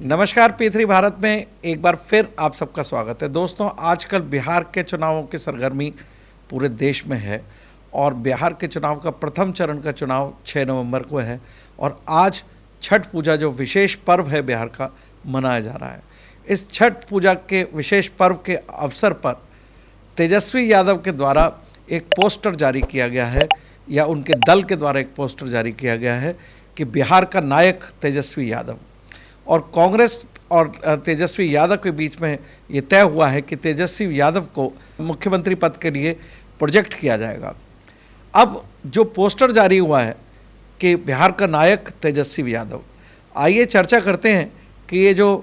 नमस्कार, P3 भारत में एक बार फिर आप सबका स्वागत है। दोस्तों, आजकल बिहार के चुनावों की सरगर्मी पूरे देश में है और बिहार के चुनाव का प्रथम चरण का चुनाव 6 नवंबर को है और आज छठ पूजा जो विशेष पर्व है बिहार का मनाया जा रहा है। इस छठ पूजा के विशेष पर्व के अवसर पर तेजस्वी यादव के द्वारा एक पोस्टर जारी किया गया है या उनके दल के द्वारा एक पोस्टर जारी किया गया है कि बिहार का नायक तेजस्वी यादव, और कांग्रेस और तेजस्वी यादव के बीच में ये तय हुआ है कि तेजस्वी यादव को मुख्यमंत्री पद के लिए प्रोजेक्ट किया जाएगा। अब जो पोस्टर जारी हुआ है कि बिहार का नायक तेजस्वी यादव, आइए चर्चा करते हैं कि ये जो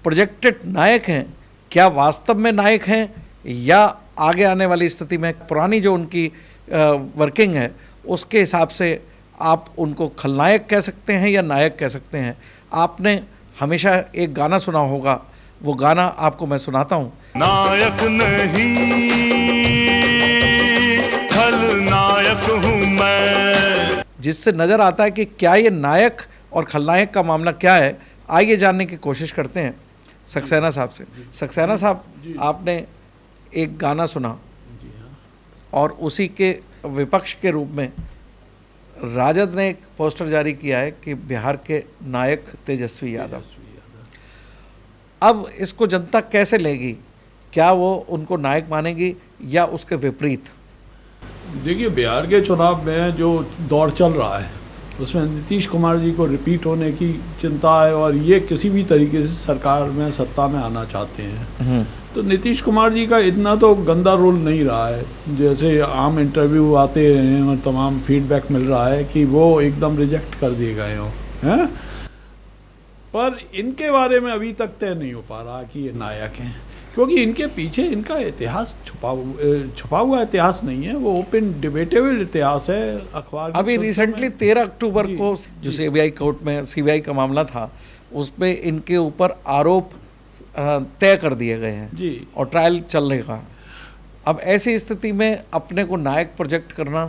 प्रोजेक्टेड नायक हैं क्या वास्तव में नायक हैं या आगे आने वाली स्थिति में पुरानी जो उनकी वर्किंग है उसके हिसाब से आप उनको खलनायक कह सकते हैं या नायक कह सकते हैं। आपने हमेशा एक गाना सुना होगा, वो गाना आपको मैं सुनाता हूँ। नायक नहीं खलनायक हूँ मैं, जिससे नज़र आता है कि क्या ये नायक और खलनायक का मामला क्या है। आइए जानने की कोशिश करते हैं सक्सेना साहब से। सक्सेना साहब, आपने एक गाना सुना और उसी के विपक्ष के रूप में राजद ने एक पोस्टर जारी किया है कि बिहार के नायक तेजस्वी यादव। अब इसको जनता कैसे लेगी? क्या वो उनको नायक मानेगी या उसके विपरीत? देखिए, बिहार के चुनाव में जो दौर चल रहा है उसमें नीतीश कुमार जी को रिपीट होने की चिंता है और ये किसी भी तरीके से सरकार में सत्ता में आना चाहते हैं। तो नीतीश कुमार जी का इतना तो गंदा रोल नहीं रहा है, जैसे आम इंटरव्यू आते हैं और तमाम फीडबैक मिल रहा है कि वो एकदम रिजेक्ट कर दिए गए हों, हैं। पर इनके बारे में अभी तक तय नहीं हो पा रहा कि ये नायक हैं, क्योंकि इनके पीछे इनका इतिहास छुपा हुआ इतिहास नहीं है, वो ओपन डिबेटेबल इतिहास है। अखबार अभी रिसेंटली 13 अक्टूबर को जो सीबीआई कोर्ट में सीबीआई का मामला था उसमें इनके ऊपर आरोप तय कर दिए गए हैं जी, और ट्रायल चल रहा है। अब ऐसी स्थिति में अपने को नायक प्रोजेक्ट करना,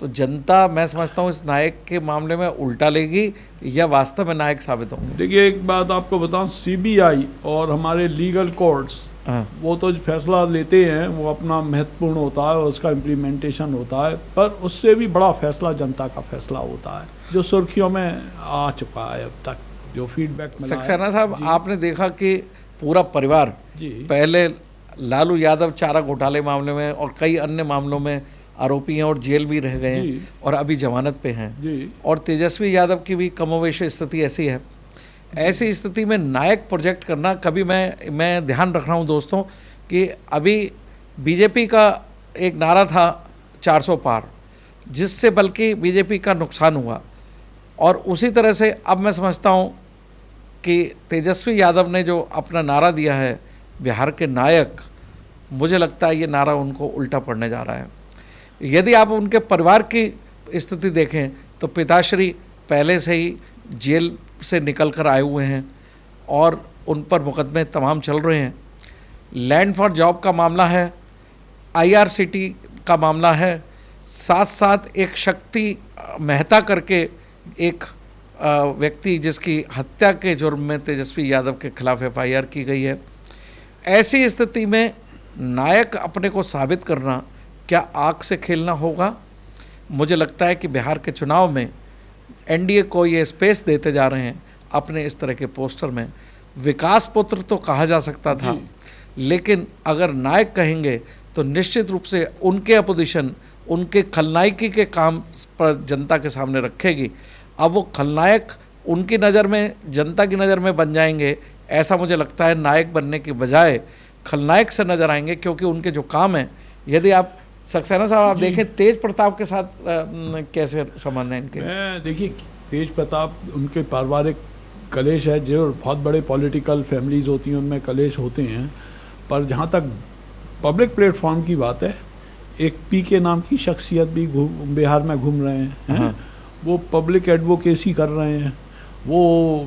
तो जनता, मैं समझता हूँ, इस नायक के मामले में उल्टा लेगी या वास्तव में नायक साबित होंगे। देखिए, एक बात आपको बताऊं, सीबीआई और हमारे लीगल कोर्ट्स वो तो फैसला लेते हैं, वो अपना महत्वपूर्ण होता है और उसका इम्प्लीमेंटेशन होता है, पर उससे भी बड़ा फैसला जनता का फैसला होता है जो सुर्खियों में आ चुका है अब तक, जो फीडबैक मिला है। सक्सेना साहब, आपने देखा कि पूरा परिवार पहले लालू यादव चारा घोटाले मामले में और कई अन्य मामलों में आरोपी हैं और जेल भी रह गए हैं और अभी जमानत पे हैं, और तेजस्वी यादव की भी कमोवेश स्थिति ऐसी है। ऐसी स्थिति में नायक प्रोजेक्ट करना, कभी मैं ध्यान रख रहा हूँ दोस्तों कि अभी बीजेपी का एक नारा था 400 पार, जिससे बल्कि बीजेपी का नुकसान हुआ, और उसी तरह से अब मैं समझता हूँ कि तेजस्वी यादव ने जो अपना नारा दिया है बिहार के नायक, मुझे लगता है ये नारा उनको उल्टा पड़ने जा रहा है। यदि आप उनके परिवार की स्थिति देखें तो पिताश्री पहले से ही जेल से निकल कर आए हुए हैं और उन पर मुकदमे तमाम चल रहे हैं। लैंड फॉर जॉब का मामला है, IRCT का मामला है, साथ साथ एक शक्ति मेहता करके एक व्यक्ति जिसकी हत्या के जुर्म में तेजस्वी यादव के खिलाफ FIR की गई है। ऐसी स्थिति में नायक अपने को साबित करना क्या आग से खेलना होगा? मुझे लगता है कि बिहार के चुनाव में NDA को ये स्पेस देते जा रहे हैं अपने इस तरह के पोस्टर में। विकास पुत्र तो कहा जा सकता था, लेकिन अगर नायक कहेंगे तो निश्चित रूप से उनके अपोजिशन उनके खलनायकी के काम पर जनता के सामने रखेगी। अब वो खलनायक उनकी नज़र में, जनता की नज़र में बन जाएंगे, ऐसा मुझे लगता है नायक बनने की बजाय खलनायक से नज़र आएंगे, क्योंकि उनके जो काम हैं, यदि आप सक्सेना साहब आप देखें तेज प्रताप के साथ कैसे संबंध है इनके? देखिए, तेज प्रताप उनके पारिवारिक कलेश है, जो बहुत बड़े पॉलिटिकल फैमिलीज होती हैं उनमें कलेश होते हैं, पर जहाँ तक पब्लिक प्लेटफॉर्म की बात है, एक PK नाम की शख्सियत भी बिहार में घूम रहे हैं, वो पब्लिक एडवोकेसी कर रहे हैं, वो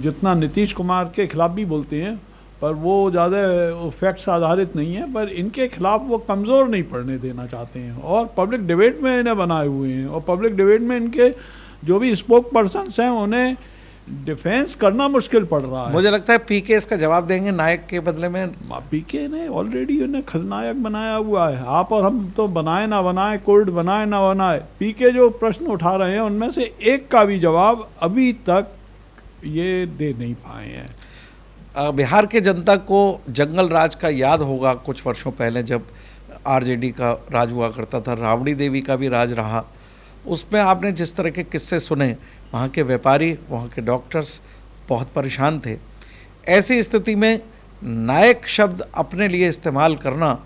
जितना नीतीश कुमार के खिलाफ भी बोलते हैं पर वो ज़्यादा फैक्ट्स आधारित नहीं है, पर इनके खिलाफ वो कमज़ोर नहीं पड़ने देना चाहते हैं और पब्लिक डिबेट में इन्हें बनाए हुए हैं, और पब्लिक डिबेट में इनके जो भी स्पोक पर्सन्स हैं उन्हें डिफेंस करना मुश्किल पड़ रहा है। मुझे लगता है पीके इसका जवाब देंगे नायक के बदले में। पीके ने ऑलरेडी उन्हें खलनायक बनाया हुआ है। आप और हम तो बनाए ना बनाए, कोर्ट बनाए ना बनाए, पीके जो प्रश्न उठा रहे हैं उनमें से एक का भी जवाब अभी तक ये दे नहीं पाए हैं। बिहार के जनता को जंगल राज का याद होगा, कुछ वर्षों पहले जब आरजेडी का राज हुआ करता था, राबड़ी देवी का भी राज रहा। उसमें आपने जिस तरह के किस्से सुने, वहाँ के व्यापारी, वहाँ के डॉक्टर्स बहुत परेशान थे। ऐसी स्थिति में नायक शब्द अपने लिए इस्तेमाल करना,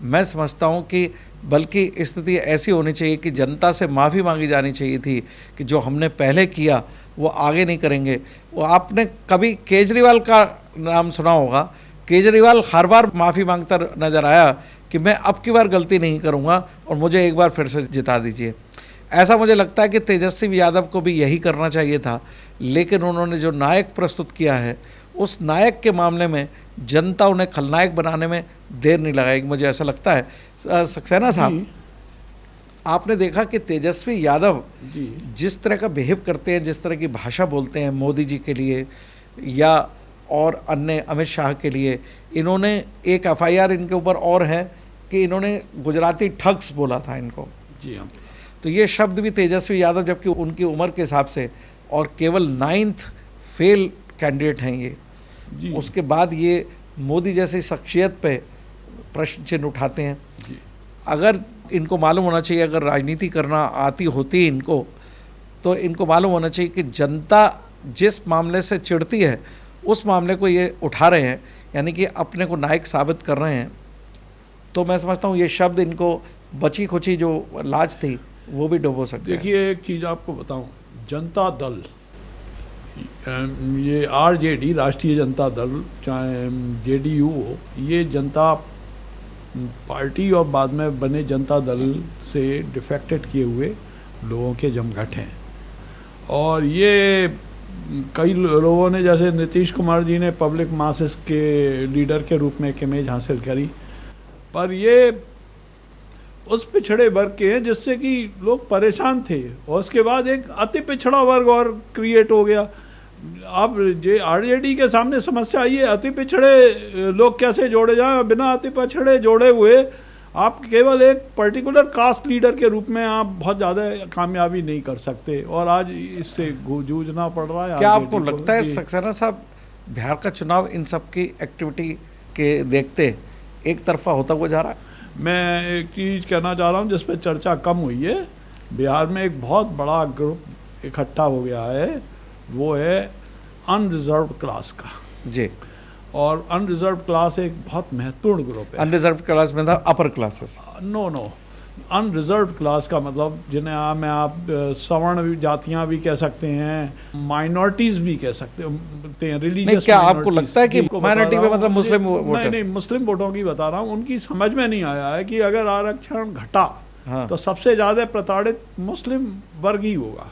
मैं समझता हूँ कि बल्कि स्थिति ऐसी होनी चाहिए कि जनता से माफ़ी मांगी जानी चाहिए थी कि जो हमने पहले किया वो आगे नहीं करेंगे। वो आपने कभी केजरीवाल का नाम सुना होगा, केजरीवाल हर बार माफ़ी मांगता नज़र आया कि मैं अब की बार गलती नहीं करूँगा और मुझे एक बार फिर से जिता दीजिए। ऐसा मुझे लगता है कि तेजस्वी यादव को भी यही करना चाहिए था, लेकिन उन्होंने जो नायक प्रस्तुत किया है उस नायक के मामले में जनता उन्हें खलनायक बनाने में देर नहीं लगाएगी, मुझे ऐसा लगता है। सक्सेना साहब, आपने देखा कि तेजस्वी यादव जिस तरह का बिहेव करते हैं, जिस तरह की भाषा बोलते हैं मोदी जी के लिए या और अन्य अमित शाह के लिए, इन्होंने एक एफआईआर इनके ऊपर और है कि इन्होंने गुजराती ठग्स बोला था इनको। जी हाँ। तो ये शब्द भी तेजस्वी यादव, जबकि उनकी उम्र के हिसाब से और केवल 9th फेल कैंडिडेट हैं ये, उसके बाद ये मोदी जैसी शख्सियत पे प्रश्न चिन्ह उठाते हैं। अगर इनको मालूम होना चाहिए, अगर राजनीति करना आती होती इनको, तो इनको मालूम होना चाहिए कि जनता जिस मामले से चिढ़ती है उस मामले को ये उठा रहे हैं, यानी कि अपने को नायक साबित कर रहे हैं। तो मैं समझता हूँ ये शब्द इनको बची खुची जो लाज थी वो भी डुबो सकते हैं। देखिए एक चीज़ आपको बताऊं, जनता दल, ये आरजेडी, राष्ट्रीय जनता दल, चाहे जेडीयू हो, ये जनता पार्टी और बाद में बने जनता दल से डिफेक्टेड किए हुए लोगों के जमघट हैं। और ये कई लोगों ने, जैसे नीतीश कुमार जी ने पब्लिक मासेस के लीडर के रूप में एक इमेज हासिल करी, पर ये उस पिछड़े वर्ग के हैं जिससे कि लोग परेशान थे, और उसके बाद एक अति पिछड़ा वर्ग और क्रिएट हो गया। अब जे आरजेडी के सामने समस्या ये, अति पिछड़े लोग कैसे जोड़े जाएं, बिना अति पिछड़े जोड़े हुए आप केवल एक पर्टिकुलर कास्ट लीडर के रूप में आप बहुत ज़्यादा कामयाबी नहीं कर सकते, और आज इससे जूझना पड़ रहा है। क्या आपको लगता है सक्सेना साहब, बिहार का चुनाव इन सब की एक्टिविटी के देखते एक तरफा होता हुआ जा रहा है? मैं एक चीज़ कहना चाह रहा हूँ जिस पर चर्चा कम हुई है, बिहार में एक बहुत बड़ा ग्रुप इकट्ठा हो गया है, वो है अनरिजर्व्ड क्लास का। जी। और अनरिजर्व्ड क्लास एक बहुत महत्वपूर्ण ग्रुप है। अनरिजर्व्ड क्लास में था upper classes? No, unreserved class का मतलब जिन्हें आप सवर्ण जातियां भी कह सकते हैं, माइनॉरिटीज भी कह सकते हैं, रिलीजियस। क्या आपको लगता है कि माइनॉरिटी में मतलब मुस्लिम वोटर? नहीं, मुस्लिम वोटों की बता रहा हूँ। उनकी समझ में नहीं आया है कि अगर आरक्षण घटा तो सबसे ज़्यादा प्रताड़ित मुस्लिम वर्ग ही होगा,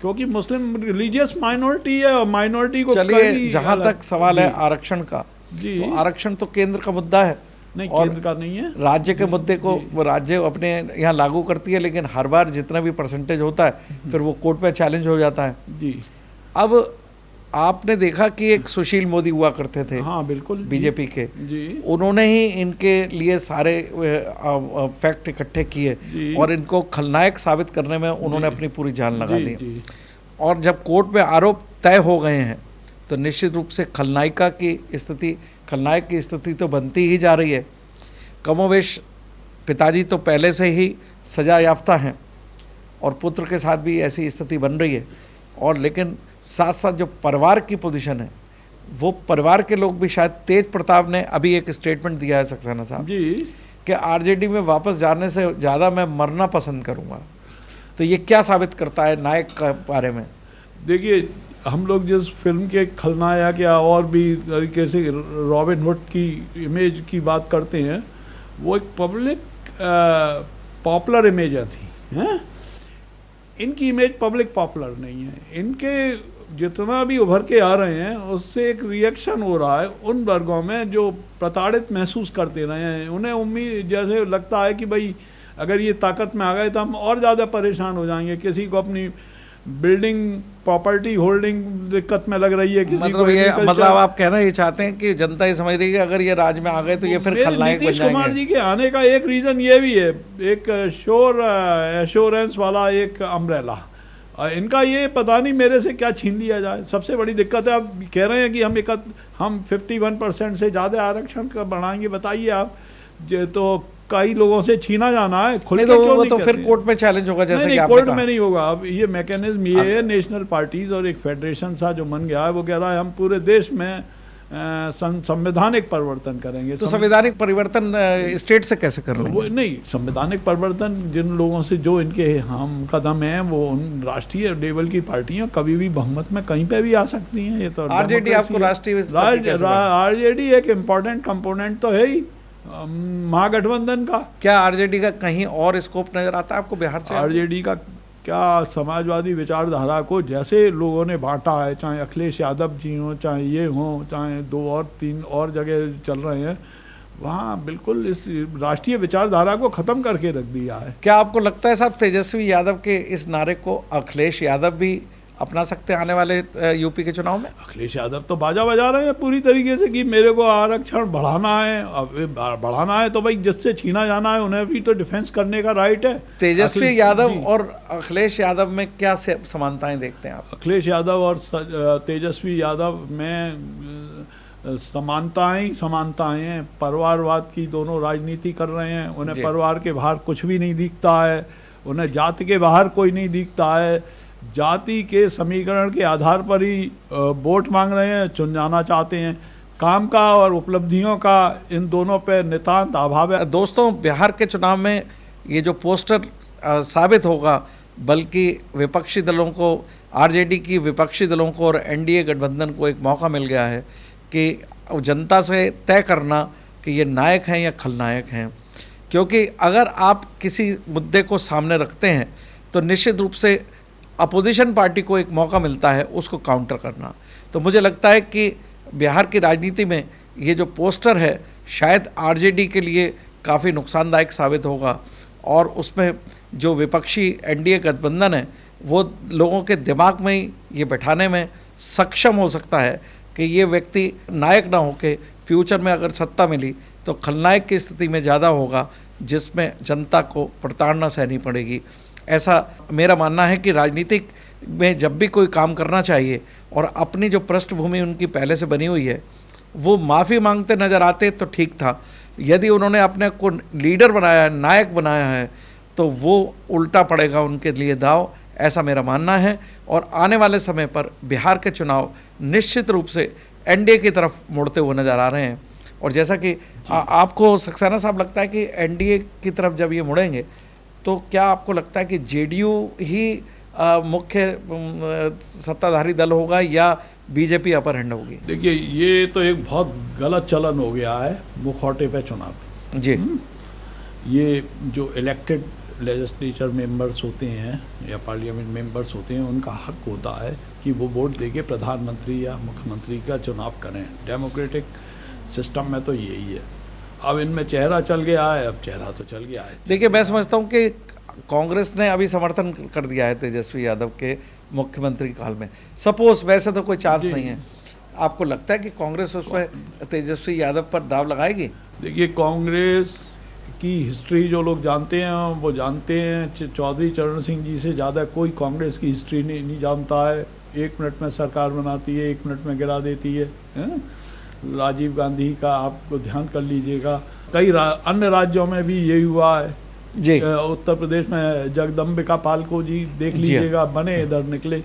क्योंकि मुस्लिम रिलीजियस माइनॉरिटी है और माइनॉरिटी को। चलिए, जहाँ तक सवाल है आरक्षण का, तो आरक्षण तो केंद्र का मुद्दा है। नहीं, केंद्र का नहीं है, राज्य के मुद्दे को राज्य अपने यहाँ लागू करती है, लेकिन हर बार जितना भी परसेंटेज होता है फिर वो कोर्ट पे चैलेंज हो जाता है। जी। अब आपने देखा कि एक सुशील मोदी हुआ करते थे, हाँ बिल्कुल, बीजेपी के। जी। उन्होंने ही इनके लिए सारे फैक्ट इकट्ठे किए और इनको खलनायक साबित करने में उन्होंने अपनी पूरी जान लगा दी। और जब कोर्ट में आरोप तय हो गए हैं तो निश्चित रूप से खलनायक की स्थिति तो बनती ही जा रही है। कमोवेश पिताजी तो पहले से ही सजा याफ्ता हैं और पुत्र के साथ भी ऐसी स्थिति बन रही है, और लेकिन साथ साथ जो परिवार की पोजीशन है, वो परिवार के लोग भी, शायद तेज प्रताप ने अभी एक स्टेटमेंट दिया है सक्सेना साहब जी कि आरजेडी में वापस जाने से ज़्यादा मैं मरना पसंद करूँगा। तो ये क्या साबित करता है नायक के बारे में? देखिए, हम लोग जिस फिल्म के खलनायक या और भी तरीके से रॉबिन हुड की इमेज की बात करते हैं, वो एक पब्लिक पॉपुलर इमेज थी, हैं? इनकी इमेज पब्लिक पॉपुलर नहीं है। इनके जितना भी उभर के आ रहे हैं उससे एक रिएक्शन हो रहा है उन वर्गों में जो प्रताड़ित महसूस करते रहे हैं। उन्हें उम्मीद जैसे लगता है कि भाई अगर ये ताकत में आ गए तो हम और ज़्यादा परेशान हो जाएंगे। किसी को अपनी बिल्डिंग प्रॉपर्टी होल्डिंग दिक्कत में लग रही है किसी मतलब को। ये मतलब आप कहना ये चाहते हैं कि जनता ये समझ रही है कि अगर ये राज में आ गए तो ये फिर खलनायक बन नीतीश कुमार जाएंगे। जी के आने का एक रीजन ये भी है, एक एश्योरेंस वाला एक अम्ब्रेला। इनका ये पता नहीं मेरे से क्या छीन लिया जाए, सबसे बड़ी दिक्कत है। अब कह रहे हैं कि हम 51% से ज़्यादा आरक्षण बढ़ाएंगे, बताइए आप। तो कई लोगों से छीना जाना है, खुले तो वो तो फिर कोर्ट में चैलेंज होगा, जैसे कि आपने कोर्ट कहा। में नहीं होगा। अब ये मैकेनिज्म ये है, नेशनल पार्टीज और एक फेडरेशन सा जो बन गया है, वो कह रहा है हम पूरे देश में संवैधानिक परिवर्तन करेंगे। तो संवैधानिक परिवर्तन स्टेट से कैसे कर वो नहीं, संवैधानिक परिवर्तन जिन लोगों से जो इनके हम कदम हैं, वो उन राष्ट्रीय लेवल की पार्टियां कभी भी बहुमत में कहीं पे भी आ सकती हैं। ये तो आरजेडी आपको राष्ट्रीय आरजेडी एक इम्पोर्टेंट कंपोनेंट तो है ही महागठबंधन का। क्या आरजेडी का कहीं और स्कोप नजर आता है आपको बिहार से? आरजेडी का क्या, समाजवादी विचारधारा को जैसे लोगों ने बांटा है, चाहे अखिलेश यादव जी हों, चाहे ये हों, चाहे 2 और 3 और जगह चल रहे हैं, वहाँ बिल्कुल इस राष्ट्रीय विचारधारा को ख़त्म करके रख दिया है। क्या आपको लगता है साहब तेजस्वी यादव के इस नारे को अखिलेश यादव भी अपना सकते हैं आने वाले यूपी के चुनाव में? अखिलेश यादव तो बाजा बजा रहे हैं पूरी तरीके से कि मेरे को आरक्षण बढ़ाना है। अब बढ़ाना है तो भाई जिससे छीना जाना है उन्हें भी तो डिफेंस करने का राइट है। तेजस्वी यादव और अखिलेश यादव में क्या समानताएं देखते हैं आप? अखिलेश यादव और तेजस्वी यादव में समानताएं हैं। परिवारवाद की दोनों राजनीति कर रहे हैं। उन्हें परिवार के बाहर कुछ भी नहीं दिखता है, उन्हें जाति के बाहर कोई नहीं दिखता है। जाति के समीकरण के आधार पर ही वोट मांग रहे हैं, चुन जाना चाहते हैं। काम का और उपलब्धियों का इन दोनों पे नितांत अभाव है। दोस्तों, बिहार के चुनाव में ये जो पोस्टर साबित होगा, बल्कि विपक्षी दलों को, आरजेडी की विपक्षी दलों को और एनडीए गठबंधन को एक मौका मिल गया है कि जनता से तय करना कि ये नायक हैं या खलनायक हैं। क्योंकि अगर आप किसी मुद्दे को सामने रखते हैं तो निश्चित रूप से अपोजिशन पार्टी को एक मौका मिलता है उसको काउंटर करना। तो मुझे लगता है कि बिहार की राजनीति में ये जो पोस्टर है शायद आरजेडी के लिए काफ़ी नुकसानदायक साबित होगा, और उसमें जो विपक्षी एनडीए गठबंधन है वो लोगों के दिमाग में ही ये बैठाने में सक्षम हो सकता है कि ये व्यक्ति नायक ना होके फ्यूचर में अगर सत्ता मिली तो खलनायक की स्थिति में ज़्यादा होगा, जिसमें जनता को प्रताड़ना सहनी पड़ेगी। ऐसा मेरा मानना है कि राजनीतिक में जब भी कोई काम करना चाहिए और अपनी जो पृष्ठभूमि उनकी पहले से बनी हुई है वो माफ़ी मांगते नज़र आते तो ठीक था। यदि उन्होंने अपने को लीडर बनाया है, नायक बनाया है, तो वो उल्टा पड़ेगा उनके लिए दाव, ऐसा मेरा मानना है। और आने वाले समय पर बिहार के चुनाव निश्चित रूप से एनडीए की तरफ मुड़ते हुए नज़र आ रहे हैं। और जैसा कि आपको सक्सेना साहब लगता है कि एनडीए की तरफ जब ये मुड़ेंगे तो क्या आपको लगता है कि जेडीयू ही मुख्य सत्ताधारी दल होगा या बीजेपी अपर हैंड होगी? देखिए, ये तो एक बहुत गलत चलन हो गया है मुखौटे पे चुनाव जी। ये जो इलेक्टेड लेजिस्लेचर मेंबर्स होते हैं या पार्लियामेंट मेंबर्स होते हैं, उनका हक होता है कि वो वोट देके प्रधानमंत्री या मुख्यमंत्री का चुनाव करें। डेमोक्रेटिक सिस्टम में तो यही है। अब इनमें चेहरा चल गया है, अब चेहरा तो चल गया है। देखिए, मैं समझता हूँ कि कांग्रेस ने अभी समर्थन कर दिया है तेजस्वी यादव के मुख्यमंत्री काल में। सपोज, वैसे तो कोई चांस नहीं है, आपको लगता है कि कांग्रेस उसमें तेजस्वी यादव पर दाव लगाएगी? देखिए, कांग्रेस की हिस्ट्री जो लोग जानते हैं वो जानते हैं। चौधरी चरण सिंह जी से ज़्यादा कोई कांग्रेस की हिस्ट्री नहीं जानता है। 1 मिनट में सरकार बनाती है, 1 मिनट में गिरा देती है। राजीव गांधी का आपको ध्यान कर लीजिएगा। कई अन्य राज्यों में भी यही हुआ है जी। उत्तर प्रदेश में जगदम्बिका पाल को जी देख लीजिएगा, बने इधर निकले।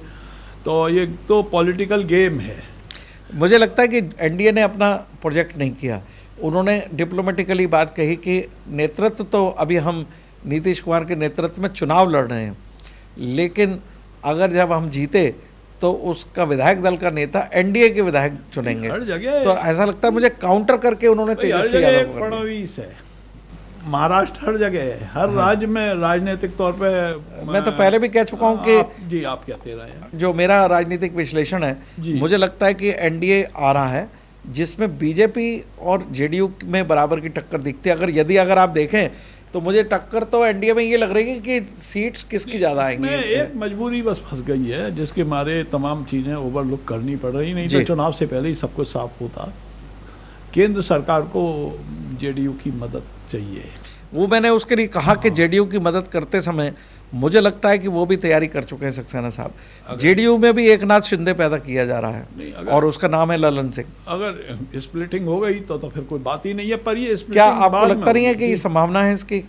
तो ये तो पॉलिटिकल गेम है। मुझे लगता है कि एनडीए ने अपना प्रोजेक्ट नहीं किया। उन्होंने डिप्लोमेटिकली बात कही कि नेतृत्व तो अभी हम नीतीश कुमार के नेतृत्व में चुनाव लड़ रहे हैं, लेकिन अगर जब हम जीते तो उसका विधायक दल का नेता एनडीए के विधायक चुनेंगे। हर जगह तो ऐसा लगता है मुझे काउंटर करके उन्होंने तेजस्वी यादव को फडणवीस है। महाराष्ट्र हर जगह है, हर राज्य में राजनीतिक तौर पे। मैं तो पहले भी कह चुका हूं कि जी, आप कहते रहे हैं। जो मेरा राजनीतिक विश्लेषण है, मुझे लगता है कि एनडीए आ रहा है जिसमें बीजेपी और जेडीयू में बराबर की टक्कर दिखती है। अगर आप देखें तो मुझे टक्कर तो एनडीए में ये लग रही है कि सीट्स किसकी ज़्यादा आएंगी। एक मजबूरी बस फंस गई है जिसके मारे तमाम चीज़ें ओवरलुक करनी पड़ रही, नहीं तो चुनाव से पहले ही सब कुछ साफ होता। केंद्र सरकार को जेडीयू की मदद चाहिए। वो मैंने उसके लिए कहा कि जेडीयू की मदद करते समय मुझे लगता है कि वो भी तैयारी कर चुके हैं सक्सेना साहब। जेडीयू में भी एक नाथ शिंदे पैदा किया जा रहा है और उसका नाम है ललन सिंह। अगर स्प्लिटिंग हो गई तो फिर कोई बात ही नहीं है। पर ये क्या आपको लगता नहीं है कि ये संभावना है इसकी?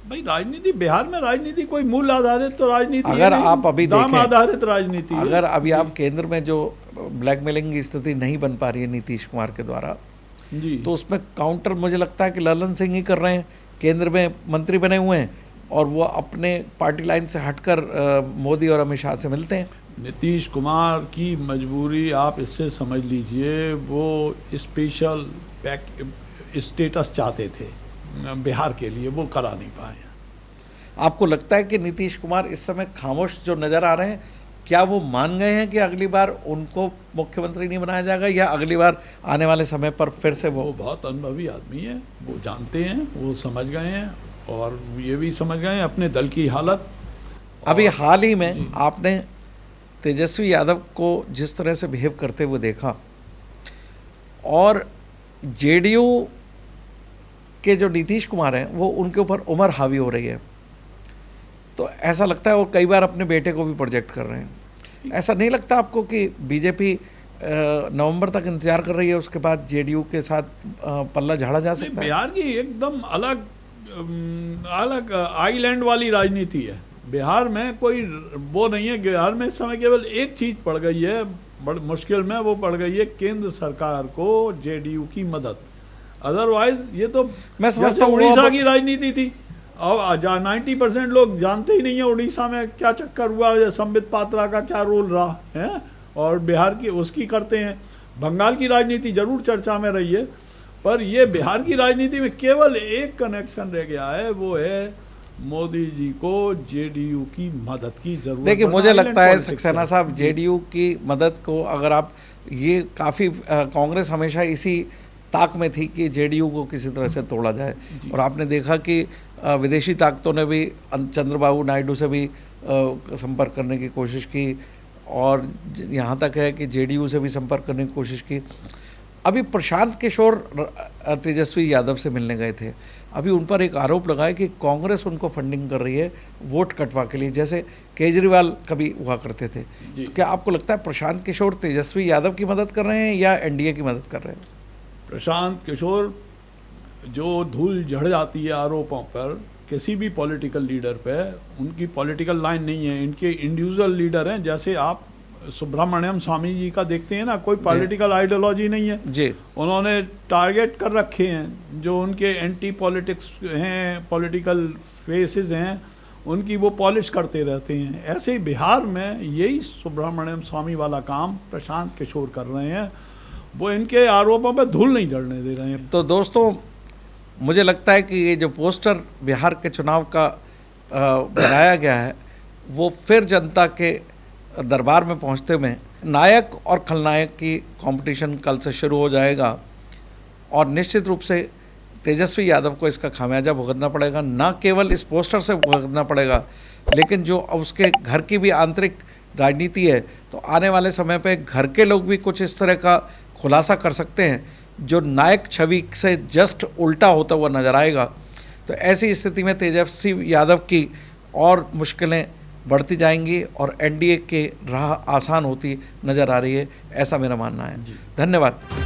भाई राजनीति, बिहार में राजनीति कोई मूल आधारित तो राजनीति, अगर आप अभी दाम आधारित राजनीति, अगर अभी आप केंद्र में जो ब्लैकमेलिंग की स्थिति नहीं बन पा रही है नीतीश कुमार के द्वारा, तो उसमें काउंटर मुझे लगता है कि ललन सिंह ही कर रहे हैं। केंद्र में मंत्री बने हुए हैं और वो अपने पार्टी लाइन से हटकर मोदी और अमित शाह से मिलते हैं। नीतीश कुमार की मजबूरी आप इससे समझ लीजिए, वो स्पेशल स्टेटस चाहते थे बिहार के लिए, वो करा नहीं पाए। आपको लगता है कि नीतीश कुमार इस समय खामोश जो नज़र आ रहे हैं, क्या वो मान गए हैं कि अगली बार उनको मुख्यमंत्री नहीं बनाया जाएगा, या अगली बार आने वाले समय पर फिर से वो बहुत अनुभवी आदमी है, वो जानते हैं, वो समझ गए हैं और ये भी समझ गए हैं अपने दल की हालत। अभी हाल ही में आपने तेजस्वी यादव को जिस तरह से बिहेव करते हुए देखा और जेडीयू के जो नीतीश कुमार हैं वो उनके ऊपर उम्र हावी हो रही है, तो ऐसा लगता है वो कई बार अपने बेटे को भी प्रोजेक्ट कर रहे हैं। ऐसा नहीं लगता आपको कि बीजेपी नवंबर तक इंतजार कर रही है, उसके बाद जेडीयू के साथ पल्ला झाड़ा जा सकता है? बिहार की एकदम अलग आइलैंड वाली राजनीति है। बिहार में कोई वो नहीं है। बिहार में इस समय केवल एक चीज पड़ गई है बड़ी मुश्किल में, वो पड़ गई है केंद्र सरकार को जेडीयू की मदद। अदरवाइज ये तो मैं समझता हूँ उड़ीसा की राजनीति थी। अब 90% लोग जानते ही नहीं है उड़ीसा में क्या चक्कर हुआ, संबित पात्रा का क्या रोल रहा है, और बिहार की उसकी करते हैं। बंगाल की राजनीति जरूर चर्चा में रही है, पर ये बिहार की राजनीति में केवल एक कनेक्शन रह गया है, वो है मोदी जी को जेडीयू की मदद की जरूरत। देखिए मुझे लगता है सक्सेना साहब, जेडीयू की मदद को अगर आप ये काफ़ी कांग्रेस हमेशा इसी ताक में थी कि जेडीयू को किसी तरह से तोड़ा जाए, और आपने देखा कि विदेशी ताकतों ने भी चंद्रबाबू नायडू से भी संपर्क करने की कोशिश की, और यहाँ तक है कि जेडीयू से भी संपर्क करने की कोशिश की। अभी प्रशांत किशोर तेजस्वी यादव से मिलने गए थे, अभी उन पर एक आरोप लगा है कि कांग्रेस उनको फंडिंग कर रही है वोट कटवा के लिए, जैसे केजरीवाल कभी हुआ करते थे। तो क्या आपको लगता है प्रशांत किशोर तेजस्वी यादव की मदद कर रहे हैं या एनडीए की मदद कर रहे हैं? प्रशांत किशोर जो धूल झड़ जाती है आरोपों पर किसी भी पॉलिटिकल लीडर पे, उनकी पॉलिटिकल लाइन नहीं है, इनके इंडिविजुअल लीडर हैं। जैसे आप सुब्रमण्यम स्वामी जी का देखते हैं ना, कोई पॉलिटिकल आइडियोलॉजी नहीं है जी, उन्होंने टारगेट कर रखे हैं जो उनके एंटी पॉलिटिक्स हैं, पॉलिटिकल फेसेस हैं, उनकी वो पॉलिश करते रहते हैं। ऐसे ही बिहार में यही सुब्रमण्यम स्वामी वाला काम प्रशांत किशोर कर रहे हैं, वो इनके आरोपों पर धूल नहीं झड़ने दे रहे हैं। तो दोस्तों मुझे लगता है कि ये जो पोस्टर बिहार के चुनाव का बनाया गया है वो फिर जनता के दरबार में पहुंचते में नायक और खलनायक की कंपटीशन कल से शुरू हो जाएगा, और निश्चित रूप से तेजस्वी यादव को इसका खामियाजा भुगतना पड़ेगा। ना केवल इस पोस्टर से भुगतना पड़ेगा, लेकिन जो उसके घर की भी आंतरिक राजनीति है, तो आने वाले समय पे घर के लोग भी कुछ इस तरह का खुलासा कर सकते हैं जो नायक छवि से जस्ट उल्टा होता हुआ नजर आएगा। तो ऐसी स्थिति में तेजस्वी यादव की और मुश्किलें बढ़ती जाएंगी और एनडीए के राह आसान होती नजर आ रही है, ऐसा मेरा मानना है। धन्यवाद।